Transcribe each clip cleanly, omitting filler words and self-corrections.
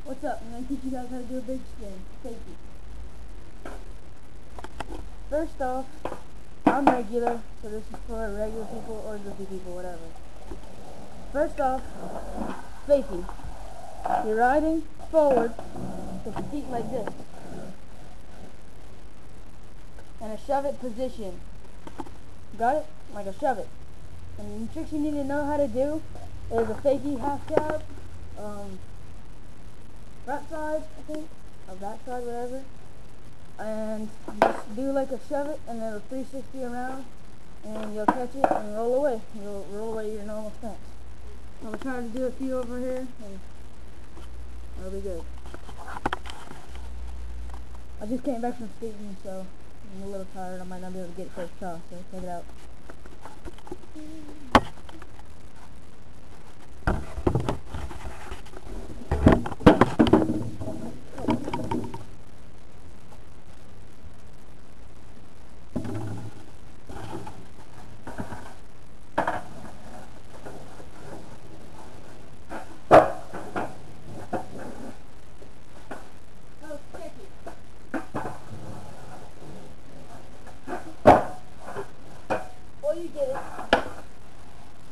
What's up? I'm going to teach you guys how to do a big spin. Safety. First off, I'm regular, so this is for regular people or goofy people, whatever. First off, faking. You're riding forward with your feet like this. And a shove it position. Got it? Like a shove it. And the tricks you need to know how to do is a fakie half cab, front side, I think, or back side, whatever. And just do like a shove it and then a 360 around, and you'll catch it and roll away. You'll roll away your normal stance. I'm going to try to do a few over here, and it'll be good. I just came back from skating, so I'm a little tired. I might not be able to get it first try, so check it out. All you did is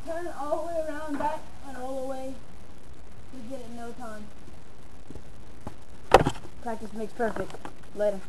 turn all the way around back and roll away. You get it in no time. Practice makes perfect. Later.